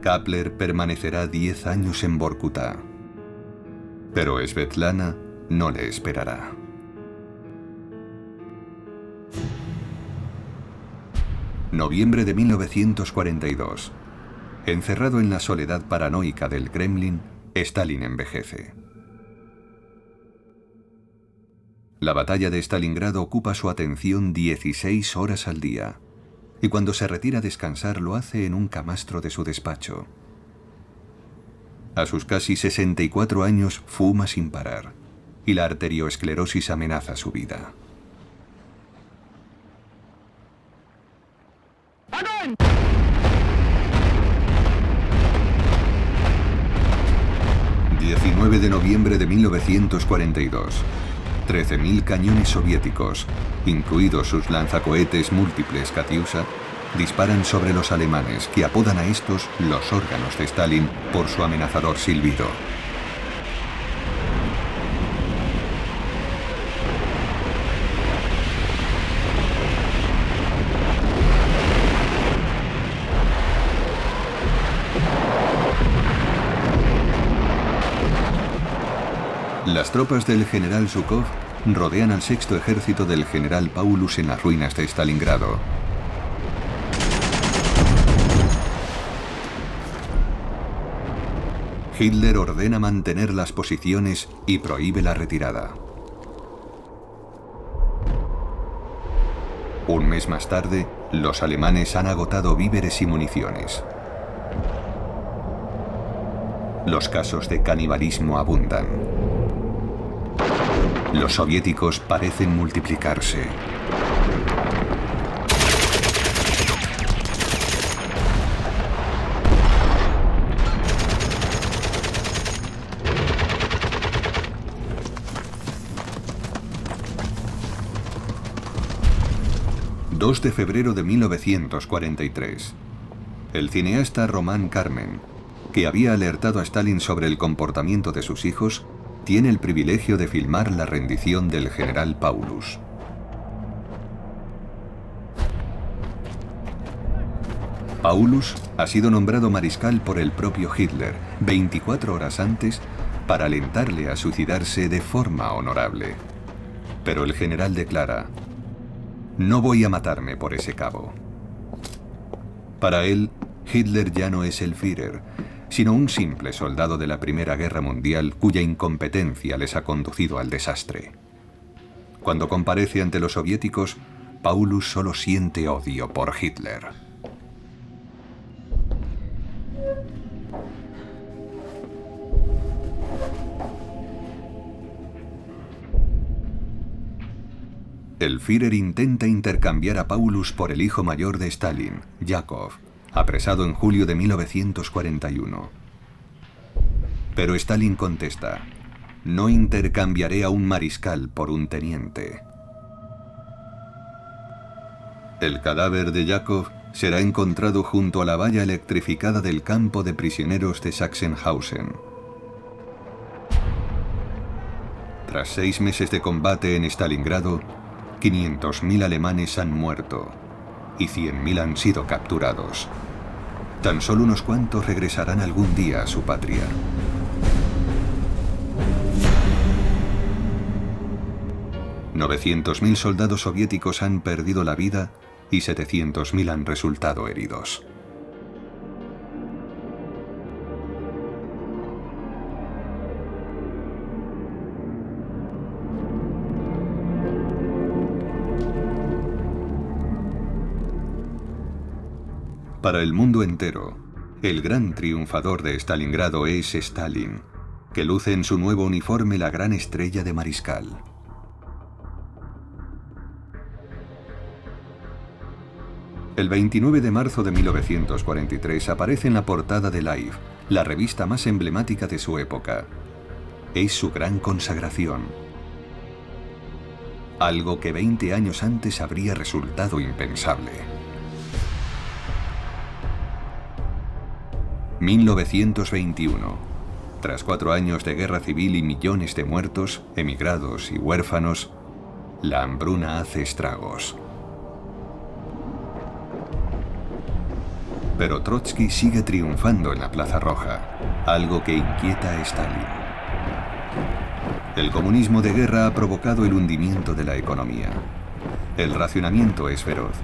[SPEAKER 1] Kapler permanecerá 10 años en Vorkutá, pero Svetlana no le esperará. Noviembre de 1942. Encerrado en la soledad paranoica del Kremlin, Stalin envejece. La batalla de Stalingrado ocupa su atención 16 horas al día, y cuando se retira a descansar lo hace en un camastro de su despacho. A sus casi 64 años fuma sin parar, y la arterioesclerosis amenaza su vida. 19 de noviembre de 1942. 13.000 cañones soviéticos, incluidos sus lanzacohetes múltiples Katyusha, disparan sobre los alemanes, que apodan a estos los órganos de Stalin por su amenazador silbido. Las tropas del general Zhukov rodean al sexto ejército del general Paulus en las ruinas de Stalingrado. Hitler ordena mantener las posiciones y prohíbe la retirada. Un mes más tarde, los alemanes han agotado víveres y municiones. Los casos de canibalismo abundan. Los soviéticos parecen multiplicarse. ...2 de febrero de 1943... el cineasta Román Carmen, que había alertado a Stalin sobre el comportamiento de sus hijos, tiene el privilegio de filmar la rendición del general Paulus. Paulus ha sido nombrado mariscal por el propio Hitler 24 horas antes para alentarle a suicidarse de forma honorable. Pero el general declara: "No voy a matarme por ese cabo". Para él, Hitler ya no es el Führer, sino un simple soldado de la Primera Guerra Mundial cuya incompetencia les ha conducido al desastre. Cuando comparece ante los soviéticos, Paulus solo siente odio por Hitler. El Führer intenta intercambiar a Paulus por el hijo mayor de Stalin, Yakov, apresado en julio de 1941. Pero Stalin contesta: no intercambiaré a un mariscal por un teniente. El cadáver de Yakov será encontrado junto a la valla electrificada del campo de prisioneros de Sachsenhausen. Tras 6 meses de combate en Stalingrado, 500.000 alemanes han muerto y 100.000 han sido capturados. Tan solo unos cuantos regresarán algún día a su patria. $900.000 soldados soviéticos han perdido la vida y 700.000 han resultado heridos. Para el mundo entero, el gran triunfador de Stalingrado es Stalin, que luce en su nuevo uniforme la gran estrella de mariscal. El 29 de marzo de 1943 aparece en la portada de Life, la revista más emblemática de su época. Es su gran consagración. Algo que 20 años antes habría resultado impensable. 1921. Tras 4 años de guerra civil y millones de muertos, emigrados y huérfanos, la hambruna hace estragos. Pero Trotsky sigue triunfando en la Plaza Roja, algo que inquieta a Stalin. El comunismo de guerra ha provocado el hundimiento de la economía. El racionamiento es feroz,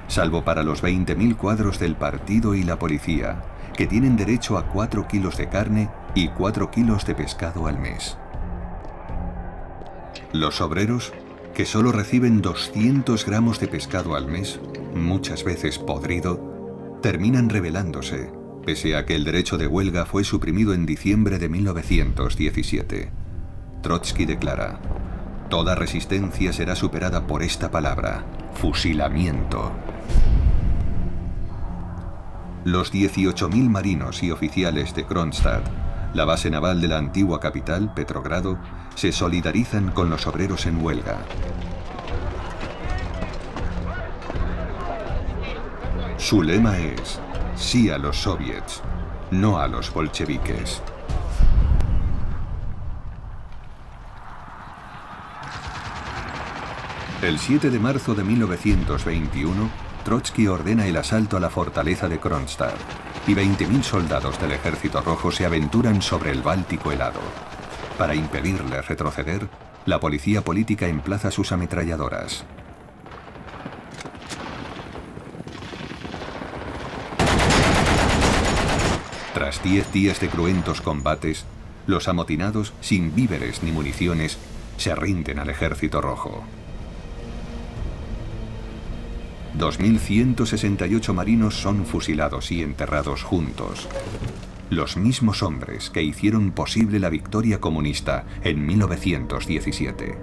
[SPEAKER 1] salvo para los 20.000 cuadros del partido y la policía, que tienen derecho a 4 kilos de carne y 4 kilos de pescado al mes. Los obreros, que solo reciben 200 gramos de pescado al mes, muchas veces podrido, terminan rebelándose, pese a que el derecho de huelga fue suprimido en diciembre de 1917. Trotsky declara: toda resistencia será superada por esta palabra: fusilamiento. Los 18.000 marinos y oficiales de Kronstadt, la base naval de la antigua capital, Petrogrado, se solidarizan con los obreros en huelga. Su lema es: sí a los soviets, no a los bolcheviques. El 7 de marzo de 1921, Trotsky ordena el asalto a la fortaleza de Kronstadt y 20.000 soldados del Ejército Rojo se aventuran sobre el Báltico helado. Para impedirles retroceder, la policía política emplaza sus ametralladoras. Tras 10 días de cruentos combates, los amotinados, sin víveres ni municiones, se rinden al Ejército Rojo. 2.168 marinos son fusilados y enterrados juntos. Los mismos hombres que hicieron posible la victoria comunista en 1917.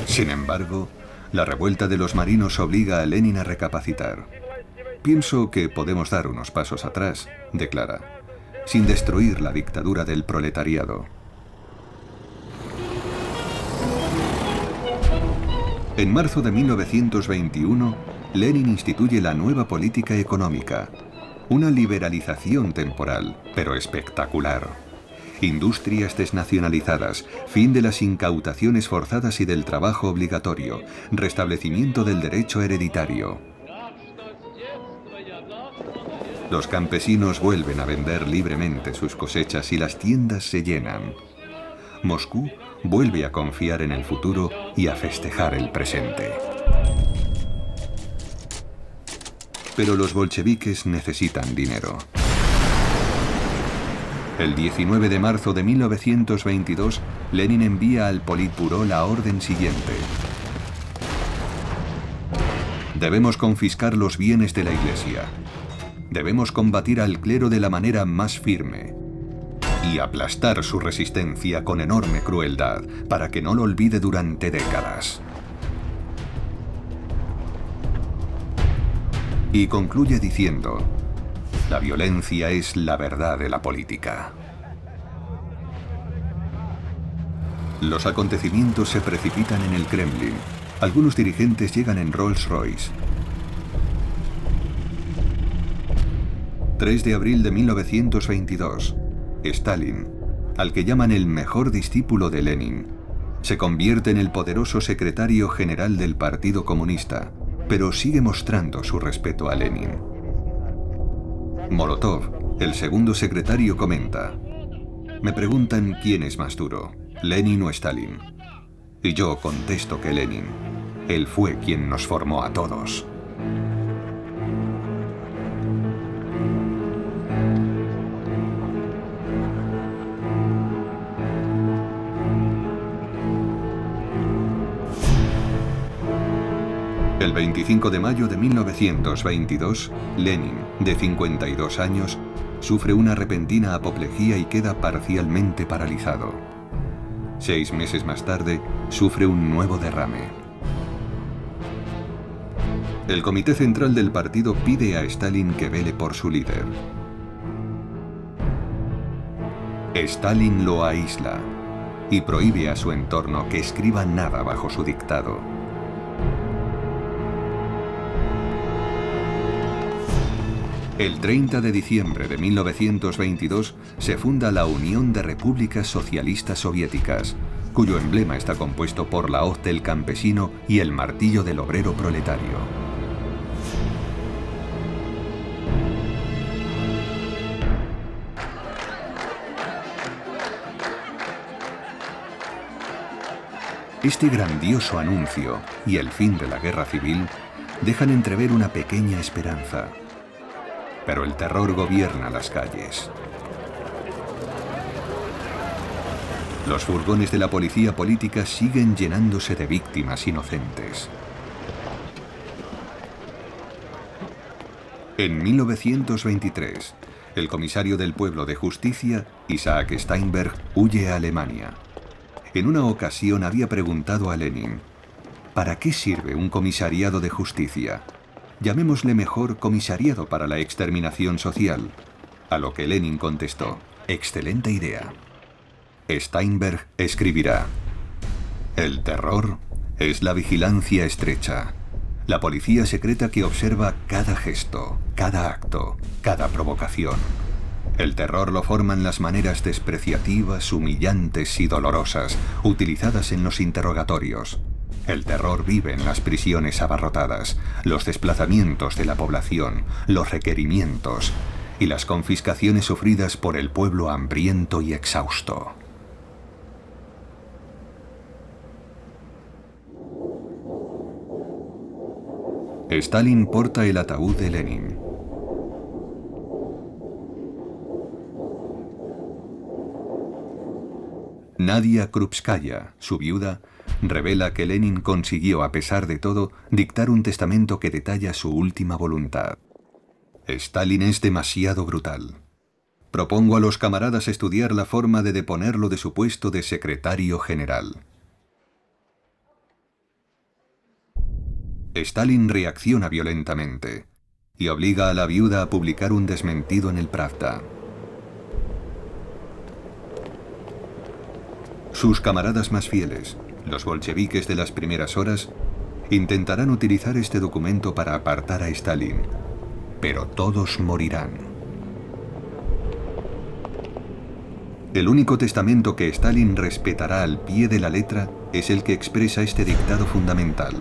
[SPEAKER 1] Sin embargo, la revuelta de los marinos obliga a Lenin a recapacitar. Pienso que podemos dar unos pasos atrás, declara, sin destruir la dictadura del proletariado. En marzo de 1921, Lenin instituye la nueva política económica, una liberalización temporal, pero espectacular. Industrias desnacionalizadas, fin de las incautaciones forzadas y del trabajo obligatorio, restablecimiento del derecho hereditario. Los campesinos vuelven a vender libremente sus cosechas y las tiendas se llenan. Moscú vuelve a confiar en el futuro y a festejar el presente. Pero los bolcheviques necesitan dinero. El 19 de marzo de 1922, Lenin envía al Politburó la orden siguiente: debemos confiscar los bienes de la Iglesia. Debemos combatir al clero de la manera más firme. y aplastar su resistencia con enorme crueldad para que no lo olvide durante décadas. Y concluye diciendo: la violencia es la verdad de la política. Los acontecimientos se precipitan en el Kremlin. Algunos dirigentes llegan en Rolls-Royce. 3 de abril de 1922. Stalin, al que llaman el mejor discípulo de Lenin, se convierte en el poderoso secretario general del Partido Comunista, pero sigue mostrando su respeto a Lenin. Molotov, el segundo secretario, comenta: me preguntan quién es más duro, Lenin o Stalin. Y yo contesto que Lenin. Él fue quien nos formó a todos. El 25 de mayo de 1922, Lenin, de 52 años, sufre una repentina apoplejía y queda parcialmente paralizado. 6 meses más tarde, sufre un nuevo derrame. El Comité Central del partido pide a Stalin que vele por su líder. Stalin lo aísla y prohíbe a su entorno que escriba nada bajo su dictado. El 30 de diciembre de 1922 se funda la Unión de Repúblicas Socialistas Soviéticas, cuyo emblema está compuesto por la hoz del campesino y el martillo del obrero proletario. Este grandioso anuncio y el fin de la guerra civil dejan entrever una pequeña esperanza. Pero el terror gobierna las calles. Los furgones de la policía política siguen llenándose de víctimas inocentes. En 1923, el comisario del pueblo de justicia, Isaac Steinberg, huye a Alemania. En una ocasión había preguntado a Lenin: ¿para qué sirve un comisariado de justicia? Llamémosle mejor comisariado para la exterminación social. A lo que Lenin contestó: excelente idea. Steinberg escribirá: el terror es la vigilancia estrecha, la policía secreta que observa cada gesto, cada acto, cada provocación. El terror lo forman las maneras despreciativas, humillantes y dolorosas utilizadas en los interrogatorios. El terror vive en las prisiones abarrotadas, los desplazamientos de la población, los requerimientos y las confiscaciones sufridas por el pueblo hambriento y exhausto. Stalin porta el ataúd de Lenin. Nadia Krupskaya, su viuda, revela que Lenin consiguió, a pesar de todo, dictar un testamento que detalla su última voluntad. Stalin es demasiado brutal. Propongo a los camaradas estudiar la forma de deponerlo de su puesto de secretario general. Stalin reacciona violentamente y obliga a la viuda a publicar un desmentido en el Pravda. Sus camaradas más fieles, los bolcheviques de las primeras horas, intentarán utilizar este documento para apartar a Stalin, pero todos morirán. El único testamento que Stalin respetará al pie de la letra es el que expresa este dictado fundamental: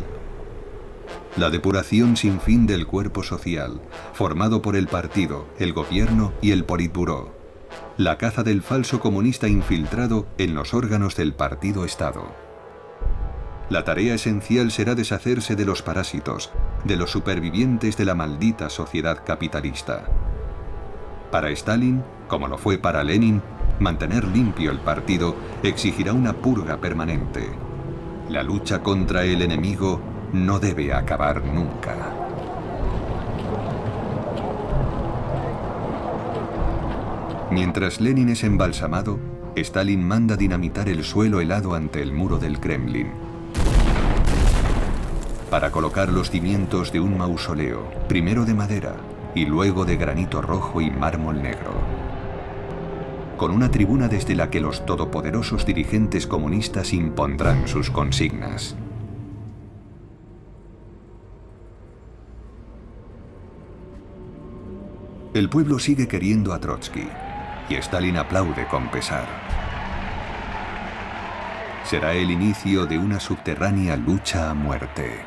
[SPEAKER 1] la depuración sin fin del cuerpo social, formado por el partido, el gobierno y el Politburó. La caza del falso comunista infiltrado en los órganos del partido-Estado. La tarea esencial será deshacerse de los parásitos, de los supervivientes de la maldita sociedad capitalista. Para Stalin, como lo fue para Lenin, mantener limpio el partido exigirá una purga permanente. La lucha contra el enemigo no debe acabar nunca. Mientras Lenin es embalsamado, Stalin manda dinamitar el suelo helado ante el muro del Kremlin para colocar los cimientos de un mausoleo, primero de madera y luego de granito rojo y mármol negro, con una tribuna desde la que los todopoderosos dirigentes comunistas impondrán sus consignas. El pueblo sigue queriendo a Trotsky y Stalin aplaude con pesar. Será el inicio de una subterránea lucha a muerte.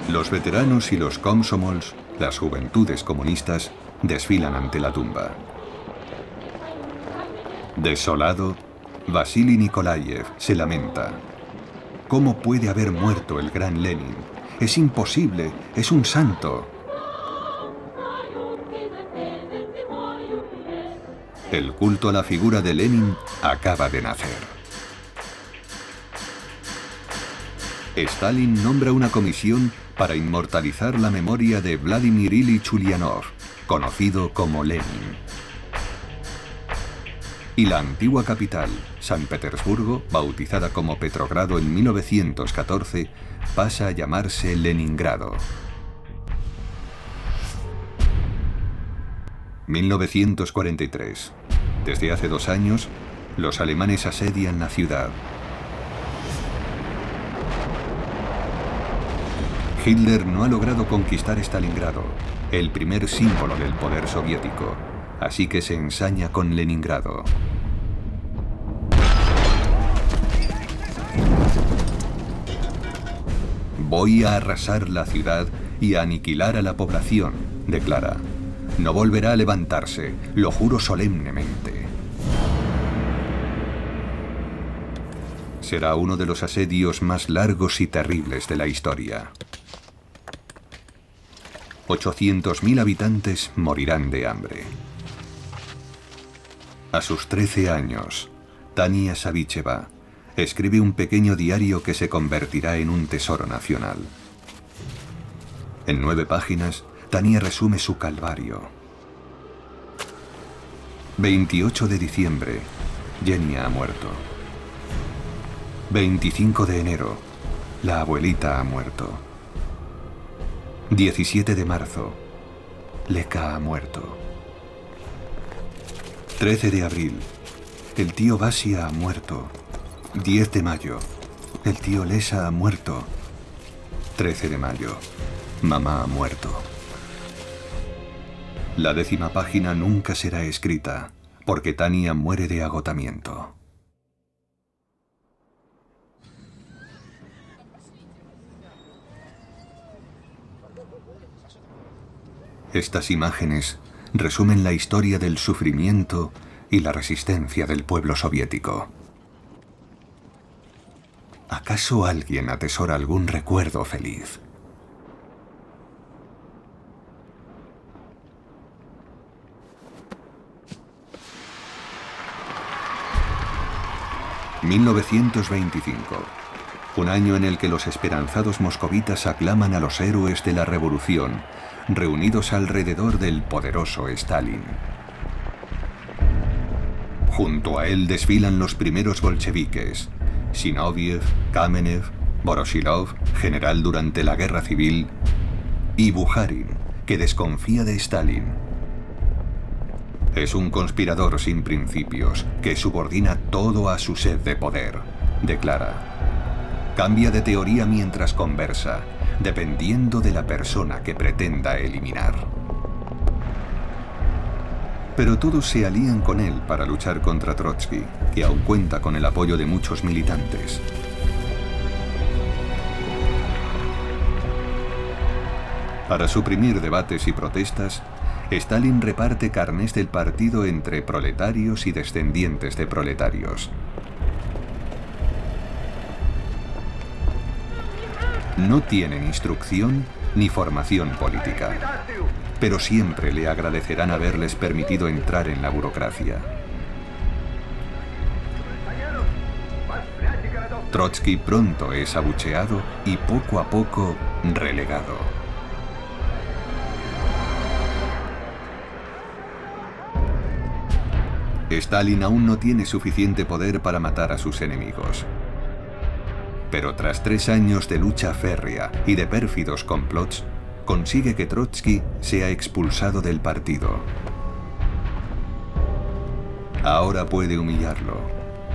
[SPEAKER 1] Los veteranos y los komsomols, las juventudes comunistas, desfilan ante la tumba. Desolado, Vasily Nikolaev se lamenta. ¿Cómo puede haber muerto el gran Lenin? Es imposible, es un santo. El culto a la figura de Lenin acaba de nacer. Stalin nombra una comisión para inmortalizar la memoria de Vladimir Ilich Ulyanov, conocido como Lenin. Y la antigua capital, San Petersburgo, bautizada como Petrogrado en 1914, pasa a llamarse Leningrado. 1943. Desde hace 2 años, los alemanes asedian la ciudad. Hitler no ha logrado conquistar Stalingrado, el primer símbolo del poder soviético, así que se ensaña con Leningrado. Voy a arrasar la ciudad y a aniquilar a la población, declara. No volverá a levantarse, lo juro solemnemente. Será uno de los asedios más largos y terribles de la historia. 800.000 habitantes morirán de hambre. A sus 13 años, Tania Savicheva escribe un pequeño diario que se convertirá en un tesoro nacional. En 9 páginas, Tania resume su calvario. 28 de diciembre, Yenia ha muerto. 25 de enero, la abuelita ha muerto. 17 de marzo, Leka ha muerto. 13 de abril, el tío Basia ha muerto. 10 de mayo, el tío Lesa ha muerto. 13 de mayo, mamá ha muerto. La 10ª página nunca será escrita, porque Tania muere de agotamiento. Estas imágenes resumen la historia del sufrimiento y la resistencia del pueblo soviético. ¿Acaso alguien atesora algún recuerdo feliz? ...1925... un año en el que los esperanzados moscovitas aclaman a los héroes de la revolución, reunidos alrededor del poderoso Stalin. Junto a él desfilan los primeros bolcheviques: Zinoviev, Kamenev, Voroshilov, general durante la guerra civil, y Bukharin, que desconfía de Stalin. Es un conspirador sin principios, que subordina todo a su sed de poder, declara. Cambia de teoría mientras conversa, dependiendo de la persona que pretenda eliminar. Pero todos se alían con él para luchar contra Trotsky, que aún cuenta con el apoyo de muchos militantes. Para suprimir debates y protestas, Stalin reparte carnés del partido entre proletarios y descendientes de proletarios. No tienen instrucción ni formación política, pero siempre le agradecerán haberles permitido entrar en la burocracia. Trotsky pronto es abucheado y poco a poco relegado. Stalin aún no tiene suficiente poder para matar a sus enemigos. Pero tras 3 años de lucha férrea y de pérfidos complots, consigue que Trotsky sea expulsado del partido. Ahora puede humillarlo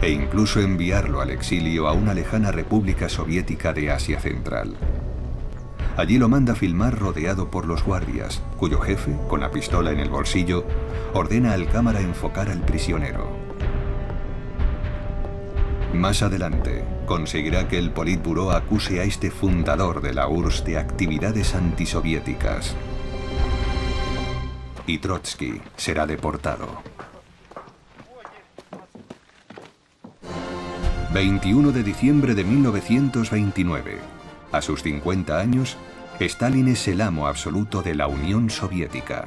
[SPEAKER 1] e incluso enviarlo al exilio a una lejana república soviética de Asia Central. Allí lo manda filmar rodeado por los guardias, cuyo jefe, con la pistola en el bolsillo, ordena al cámara enfocar al prisionero. Más adelante, conseguirá que el Politburó acuse a este fundador de la URSS de actividades antisoviéticas. Y Trotsky será deportado. 21 de diciembre de 1929. A sus 50 años, Stalin es el amo absoluto de la Unión Soviética.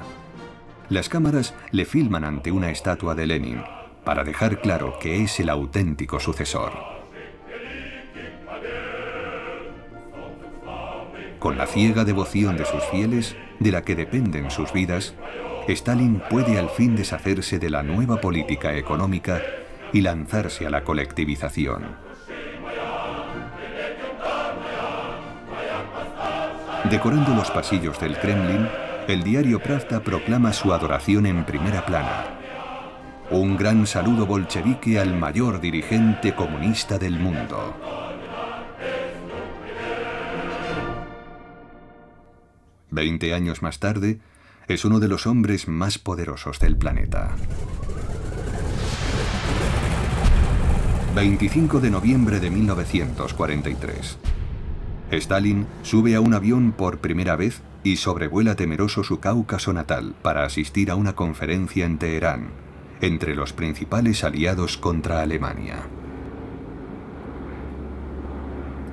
[SPEAKER 1] Las cámaras le filman ante una estatua de Lenin, para dejar claro que es el auténtico sucesor. Con la ciega devoción de sus fieles, de la que dependen sus vidas, Stalin puede al fin deshacerse de la nueva política económica y lanzarse a la colectivización. Decorando los pasillos del Kremlin, el diario Pravda proclama su adoración en primera plana. Un gran saludo bolchevique al mayor dirigente comunista del mundo. Veinte años más tarde, es uno de los hombres más poderosos del planeta. 25 de noviembre de 1943. Stalin sube a un avión por primera vez y sobrevuela temeroso su Cáucaso natal para asistir a una conferencia en Teherán, entre los principales aliados contra Alemania.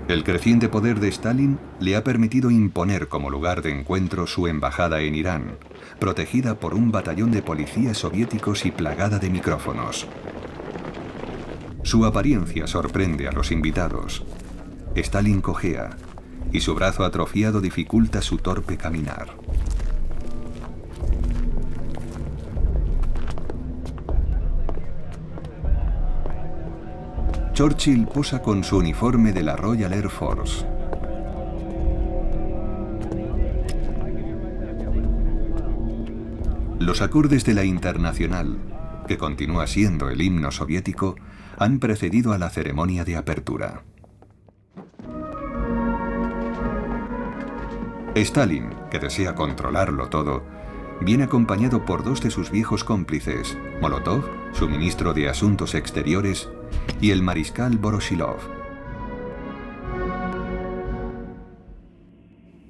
[SPEAKER 1] El creciente poder de Stalin le ha permitido imponer como lugar de encuentro su embajada en Irán, protegida por un batallón de policías soviéticos y plagada de micrófonos. Su apariencia sorprende a los invitados. Stalin cojea y su brazo atrofiado dificulta su torpe caminar. Churchill posa con su uniforme de la Royal Air Force. Los acordes de la Internacional, que continúa siendo el himno soviético, han precedido a la ceremonia de apertura. Stalin, que desea controlarlo todo, viene acompañado por 2 de sus viejos cómplices, Molotov, su ministro de Asuntos Exteriores, y el mariscal Voroshilov.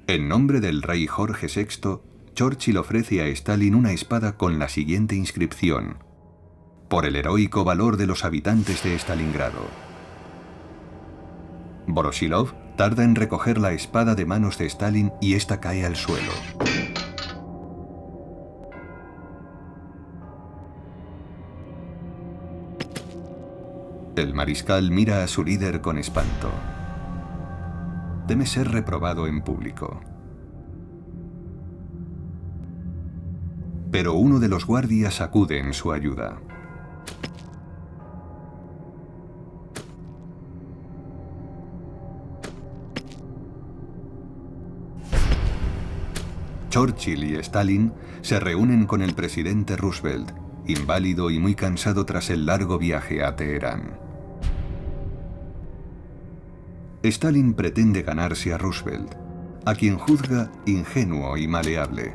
[SPEAKER 1] En nombre del rey Jorge VI, Churchill ofrece a Stalin una espada con la siguiente inscripción: por el heroico valor de los habitantes de Stalingrado. Voroshilov tarda en recoger la espada de manos de Stalin y ésta cae al suelo. El mariscal mira a su líder con espanto. Teme ser reprobado en público. Pero uno de los guardias acude en su ayuda. Churchill y Stalin se reúnen con el presidente Roosevelt, inválido y muy cansado tras el largo viaje a Teherán. Stalin pretende ganarse a Roosevelt, a quien juzga ingenuo y maleable,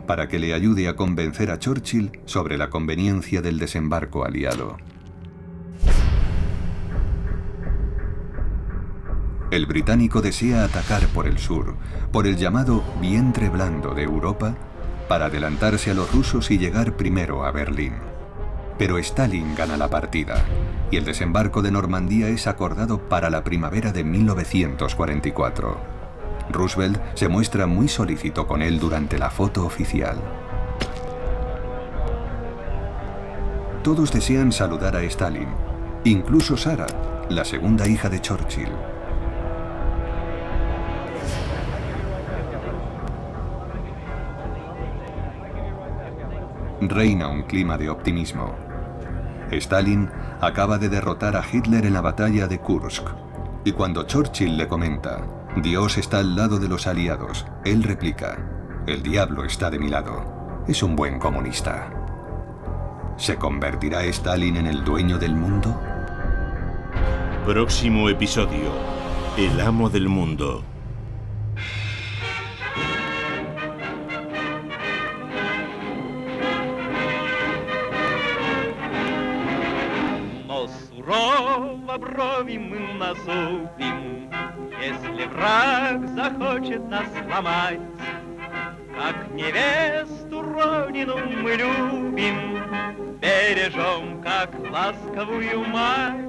[SPEAKER 1] para que le ayude a convencer a Churchill sobre la conveniencia del desembarco aliado. El británico desea atacar por el sur, por el llamado vientre blando de Europa, para adelantarse a los rusos y llegar primero a Berlín. Pero Stalin gana la partida, y el desembarco de Normandía es acordado para la primavera de 1944. Roosevelt se muestra muy solícito con él durante la foto oficial. Todos desean saludar a Stalin, incluso Sarah, la segunda hija de Churchill. Reina un clima de optimismo. Stalin acaba de derrotar a Hitler en la batalla de Kursk. Y cuando Churchill le comenta, Dios está al lado de los aliados, él replica, el diablo está de mi lado. Es un buen comunista. ¿Se convertirá Stalin en el dueño del mundo?
[SPEAKER 2] Próximo episodio: El amo del mundo.
[SPEAKER 4] Но сурово брови мы насупим, если враг захочет нас сломать. Как невесту родину мы любим, бережем, как ласковую мать.